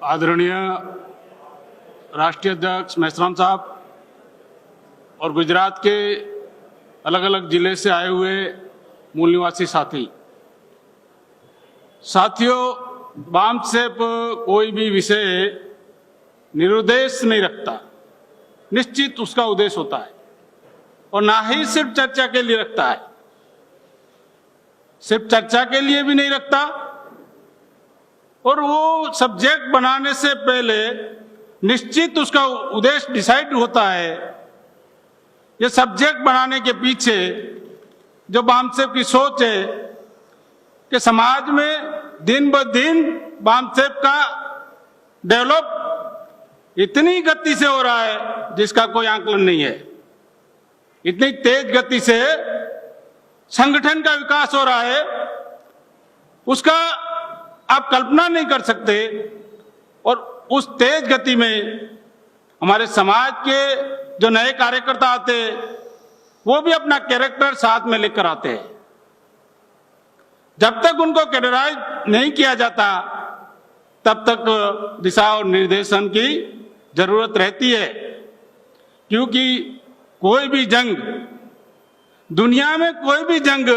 आदरणीय राष्ट्रीय अध्यक्ष मेश्राम साहब और गुजरात के अलग अलग जिले से आए हुए मूल निवासी साथियों, बामसेप कोई भी विषय निरुद्देश्य नहीं रखता, निश्चित उसका उद्देश्य होता है और ना ही सिर्फ चर्चा के लिए रखता है। सिर्फ चर्चा के लिए भी नहीं रखता और वो सब्जेक्ट बनाने से पहले निश्चित उसका उद्देश्य डिसाइड होता है। ये सब्जेक्ट बनाने के पीछे जो बामसेप की सोच है कि समाज में दिन ब दिन बामसेप का डेवलप इतनी गति से हो रहा है जिसका कोई आंकलन नहीं है। इतनी तेज गति से संगठन का विकास हो रहा है, उसका आप कल्पना नहीं कर सकते। और उस तेज गति में हमारे समाज के जो नए कार्यकर्ता आते हैं वो भी अपना कैरेक्टर साथ में लेकर आते हैं। जब तक उनको कैडराइज नहीं किया जाता तब तक दिशा और निर्देशन की जरूरत रहती है, क्योंकि कोई भी जंग, दुनिया में कोई भी जंग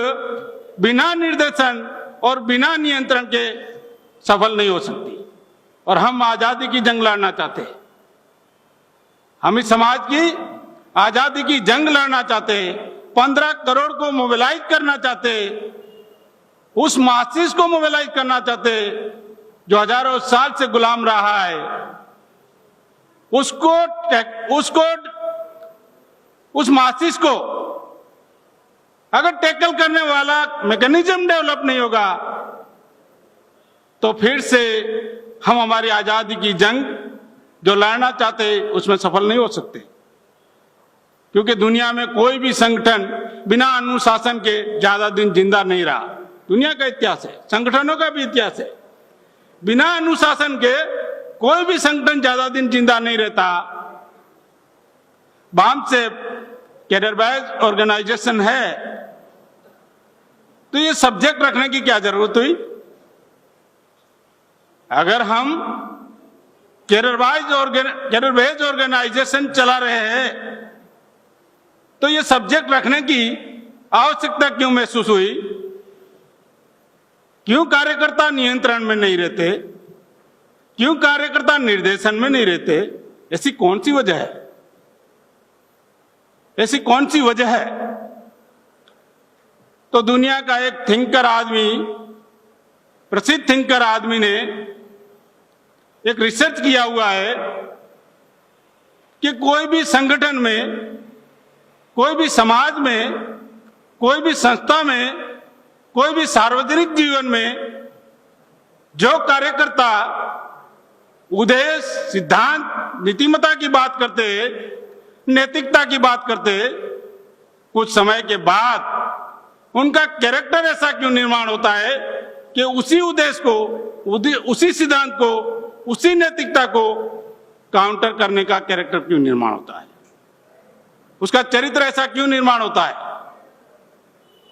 बिना निर्देशन और बिना नियंत्रण के सफल नहीं हो सकती। और हम आजादी की जंग लड़ना चाहते हैं, हम इस समाज की आजादी की जंग लड़ना चाहते हैं। 15 करोड़ को मोबिलाइज करना चाहते हैं, उस मासिस को मोबिलाइज करना चाहते हैं जो हजारों साल से गुलाम रहा है। उस मासिस को अगर टैकल करने वाला मैकेनिज्म डेवलप नहीं होगा तो फिर से हम हमारी आजादी की जंग जो लड़ना चाहते हैं उसमें सफल नहीं हो सकते। क्योंकि दुनिया में कोई भी संगठन बिना अनुशासन के ज्यादा दिन जिंदा नहीं रहा। दुनिया का इतिहास है, संगठनों का भी इतिहास है। बिना अनुशासन के कोई भी संगठन ज्यादा दिन जिंदा नहीं रहता। बामसेप कैडर बेस्ड ऑर्गेनाइजेशन है तो ये सब्जेक्ट रखने की क्या जरूरत हुई? अगर हम कैडर बेस्ड ऑर्गेनाइजेशन चला रहे हैं तो ये सब्जेक्ट रखने की आवश्यकता क्यों महसूस हुई? क्यों कार्यकर्ता नियंत्रण में नहीं रहते? क्यों कार्यकर्ता निर्देशन में नहीं रहते? ऐसी कौन सी वजह है? ऐसी कौन सी वजह है? तो दुनिया का एक थिंकर आदमी, प्रसिद्ध थिंकर आदमी ने एक रिसर्च किया हुआ है कि कोई भी संगठन में, कोई भी समाज में, कोई भी संस्था में, कोई भी सार्वजनिक जीवन में जो कार्यकर्ता उद्देश्य, सिद्धांत, नीतिमत्ता की बात करते हैं, नैतिकता की बात करते हैं, कुछ समय के बाद उनका कैरेक्टर ऐसा क्यों निर्माण होता है कि उसी उद्देश्य को, उसी सिद्धांत को, उसी नैतिकता को काउंटर करने का कैरेक्टर क्यों निर्माण होता है? उसका चरित्र ऐसा क्यों निर्माण होता है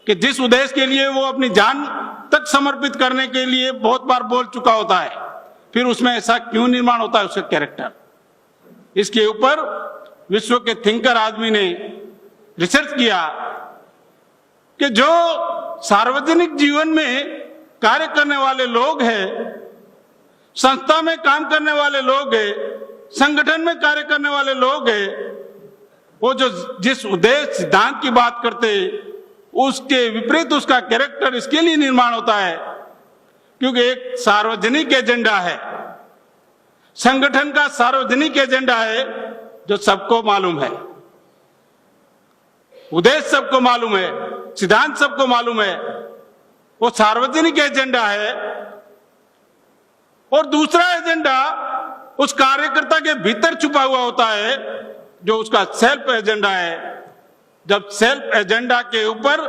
कि जिस उद्देश्य के लिए वो अपनी जान तक समर्पित करने के लिए बहुत बार बोल चुका होता है, फिर उसमें ऐसा क्यों निर्माण होता है उसका कैरेक्टर? इसके ऊपर विश्व के थिंकर आदमी ने रिसर्च किया कि जो सार्वजनिक जीवन में कार्य करने वाले लोग हैं, संस्था में काम करने वाले लोग हैं, संगठन में कार्य करने वाले लोग हैं, वो जो जिस उद्देश्य, सिद्धांत की बात करते उसके विपरीत उसका कैरेक्टर इसके लिए निर्माण होता है क्योंकि एक सार्वजनिक एजेंडा है, संगठन का सार्वजनिक एजेंडा है जो सबको मालूम है, उद्देश्य सबको मालूम है, सिद्धांत सबको मालूम है, वो सार्वजनिक एजेंडा है। और दूसरा एजेंडा उस कार्यकर्ता के भीतर छुपा हुआ होता है जो उसका सेल्फ एजेंडा है। जब सेल्फ एजेंडा के ऊपर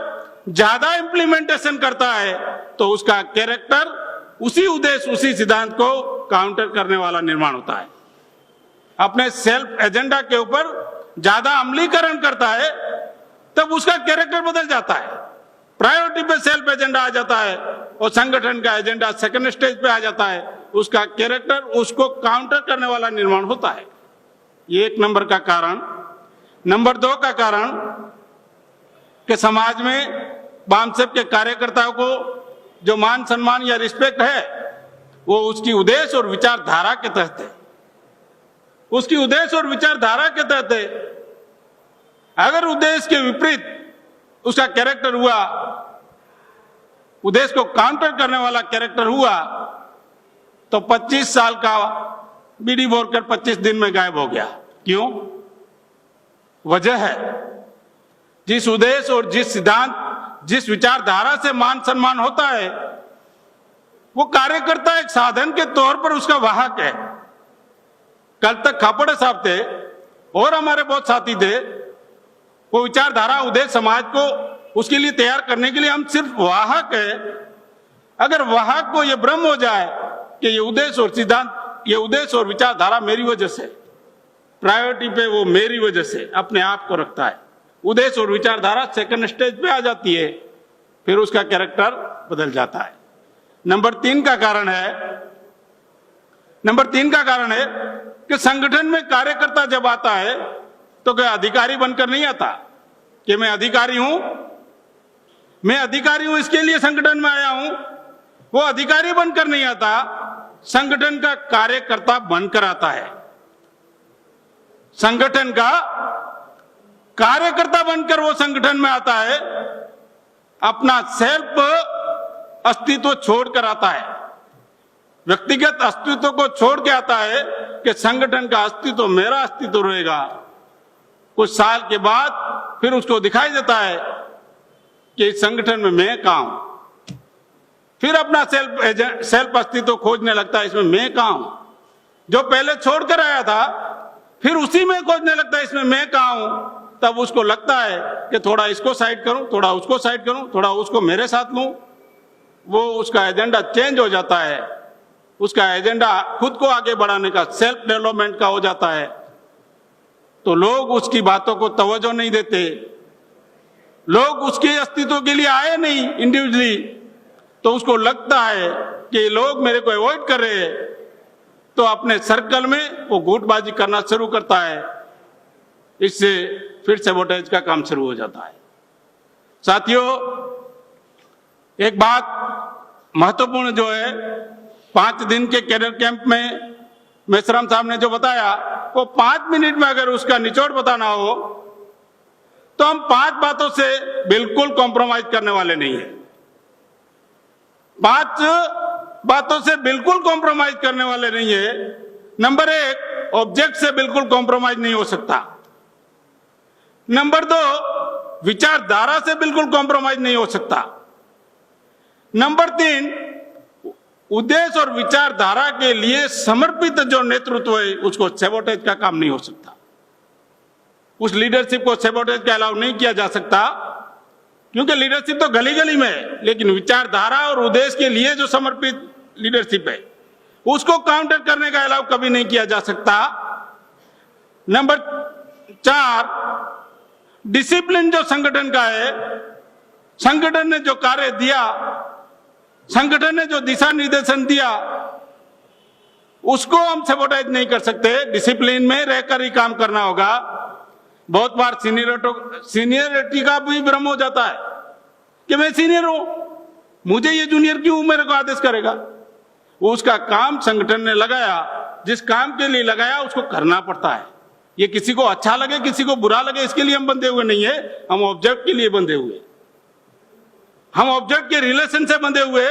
ज्यादा इंप्लीमेंटेशन करता है तो उसका कैरेक्टर उसी उद्देश्य, उसी सिद्धांत को काउंटर करने वाला निर्माण होता है। अपने सेल्फ एजेंडा के ऊपर ज्यादा अमलीकरण करता है तब उसका कैरेक्टर बदल जाता है। प्रायोरिटी पे सेल्फ एजेंडा आ जाता है और संगठन का एजेंडा सेकंड स्टेज पे आ जाता है उसका कैरेक्टर उसको काउंटर करने वाला निर्माण होता है। ये एक नंबर का कारण। नंबर 2 का कारण कि समाज में बामसेप के कार्यकर्ताओं को जो मान सम्मान या रिस्पेक्ट है वो उसकी उद्देश्य और विचारधारा के तहत है। उसकी उद्देश्य और विचारधारा के तहत है। अगर उद्देश्य के विपरीत उसका कैरेक्टर हुआ, उद्देश्य को काउंटर करने वाला कैरेक्टर हुआ, तो 25 साल का बीडी बोरकर 25 दिन में गायब हो गया। क्यों? वजह है जिस उद्देश्य और जिस सिद्धांत, जिस विचारधारा से मान सम्मान होता है, वो कार्यकर्ता एक साधन के तौर पर उसका वाहक है। कल तक खापड़े साहब थे और हमारे बहुत साथी थे, वो विचारधारा उद्देश्य समाज को उसके लिए तैयार करने के लिए हम सिर्फ वाहक है। अगर वाहक को यह भ्रम हो जाए कि ये उद्देश्य और सिद्धांत, ये उद्देश्य और विचारधारा मेरी वजह से, प्रायोरिटी पे वो मेरी वजह से अपने आप को रखता है, उद्देश्य और विचारधारा सेकंड स्टेज पे आ जाती है, फिर उसका कैरेक्टर बदल जाता है। नंबर 3 का कारण है कि संगठन में कार्यकर्ता जब आता है तो क्या अधिकारी बनकर नहीं आता कि मैं अधिकारी हूं इसके लिए संगठन में आया हूं। वो अधिकारी बनकर नहीं आता, संगठन का कार्यकर्ता बनकर आता है। संगठन का कार्यकर्ता बनकर वो संगठन में आता है, अपना सेल्फ अस्तित्व छोड़कर आता है, व्यक्तिगत अस्तित्व को छोड़ के आता है कि संगठन का अस्तित्व मेरा अस्तित्व रहेगा। कुछ साल के बाद फिर उसको दिखाई देता है कि इस संगठन में मैं कहां हूं, फिर अपना सेल्फ अस्तित्व खोजने लगता है, इसमें मैं कहां हूं। जो पहले छोड़कर आया था फिर उसी में खोजने लगता है इसमें मैं कहां हूं। तब उसको लगता है कि थोड़ा इसको साइड करूं, थोड़ा उसको साइड करूं, थोड़ा उसको मेरे साथ लूं। वो उसका एजेंडा चेंज हो जाता है, उसका एजेंडा खुद को आगे बढ़ाने का, सेल्फ डेवलपमेंट का हो जाता है। तो लोग उसकी बातों को तवज्जो नहीं देते, लोग उसके अस्तित्व के लिए आए नहीं इंडिविजुअली, तो उसको लगता है कि लोग मेरे को अवॉइड कर रहे हैं, तो अपने सर्कल में वो गुटबाजी करना शुरू करता है। इससे फिर सैबोटेज का काम शुरू हो जाता है। साथियों, एक बात महत्वपूर्ण जो है, 5 दिन के कैडर कैंप में मेश्राम साहब ने जो बताया, वो 5 मिनट में अगर उसका निचोड़ बताना हो तो हम 5 बातों से बिल्कुल कॉम्प्रोमाइज करने वाले नहीं है। 5 बातों से बिल्कुल कॉम्प्रोमाइज करने वाले नहीं है। नंबर 1, ऑब्जेक्ट से बिल्कुल कॉम्प्रोमाइज नहीं हो सकता। नंबर 2, विचारधारा से बिल्कुल कॉम्प्रोमाइज नहीं हो सकता। नंबर 3, उद्देश्य और विचारधारा के लिए समर्पित जो नेतृत्व है उसको सैबोटेज का काम नहीं हो सकता। उस लीडरशिप को सैबोटेज का अलाउ नहीं किया जा सकता, क्योंकि लीडरशिप तो गली गली में है, लेकिन विचारधारा और उद्देश्य के लिए जो समर्पित लीडरशिप है उसको काउंटर करने का अलाउ कभी नहीं किया जा सकता। नंबर 4, डिसिप्लिन जो संगठन का है, संगठन ने जो कार्य दिया, संगठन ने जो दिशा निर्देशन दिया, उसको हम सैबोटेज नहीं कर सकते। डिसिप्लिन में रहकर ही काम करना होगा। बहुत बार सीनियरिटी का भी भ्रम हो जाता है कि मैं सीनियर हूं, मुझे ये जूनियर क्यों मेरे को आदेश करेगा। उसका काम संगठन ने लगाया, जिस काम के लिए लगाया उसको करना पड़ता है। ये किसी को अच्छा लगे, किसी को बुरा लगे, इसके लिए हम बंधे हुए नहीं है। हम ऑब्जेक्ट के लिए बंधे हुए, हम ऑब्जेक्ट के रिलेशन से बंधे हुए।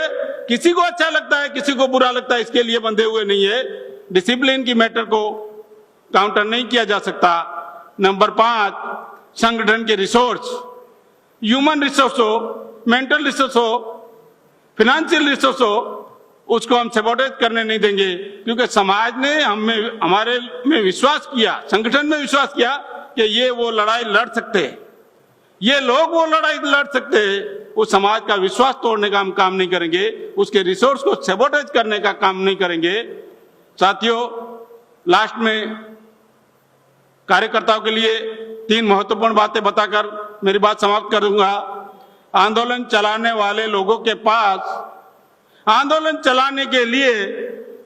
किसी को अच्छा लगता है, किसी को बुरा लगता है, इसके लिए बंधे हुए नहीं है। डिसिप्लिन की मैटर को काउंटर नहीं किया जा सकता। नंबर 5, संगठन के रिसोर्स, ह्यूमन रिसोर्स हो, मेंटल रिसोर्स हो, फाइनेंशियल रिसोर्स हो, उसको हम सैबोटेज करने नहीं देंगे, क्योंकि समाज ने हमारे में विश्वास किया, संगठन में विश्वास किया कि ये वो लड़ाई लड़ सकते हैं, ये लोग वो लड़ाई लड़ सकते हैं। उस समाज का विश्वास तोड़ने का हम काम नहीं करेंगे, उसके रिसोर्स को सैबोटेज करने का काम नहीं करेंगे। साथियों, लास्ट में कार्यकर्ताओं के लिए 3 महत्वपूर्ण बातें बताकर मेरी बात समाप्त कर दूंगा। आंदोलन चलाने वाले लोगों के पास आंदोलन चलाने के लिए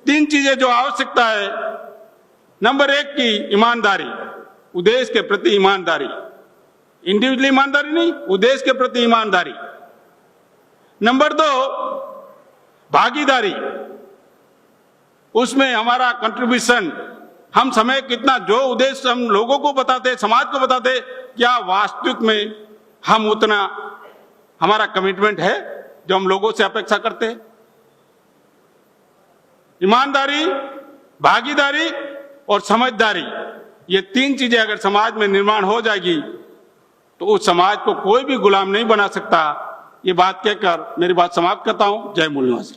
तीन चीजें जो आवश्यकता है, नंबर एक की ईमानदारी, उद्देश्य के प्रति ईमानदारी, इंडिविजुअल ईमानदारी नहीं, उद्देश्य के प्रति ईमानदारी। नंबर दो भागीदारी, उसमें हमारा कंट्रीब्यूशन, हम समय कितना, जो उद्देश्य हम लोगों को बताते, समाज को बताते, क्या वास्तविक में हम उतना, हमारा कमिटमेंट है जो हम लोगों से अपेक्षा करते हैं। ईमानदारी, भागीदारी और समझदारी, ये तीन चीजें अगर समाज में निर्माण हो जाएगी तो उस समाज को कोई भी गुलाम नहीं बना सकता। ये बात कहकर मेरी बात समाप्त करता हूं। जय मूल निवासी।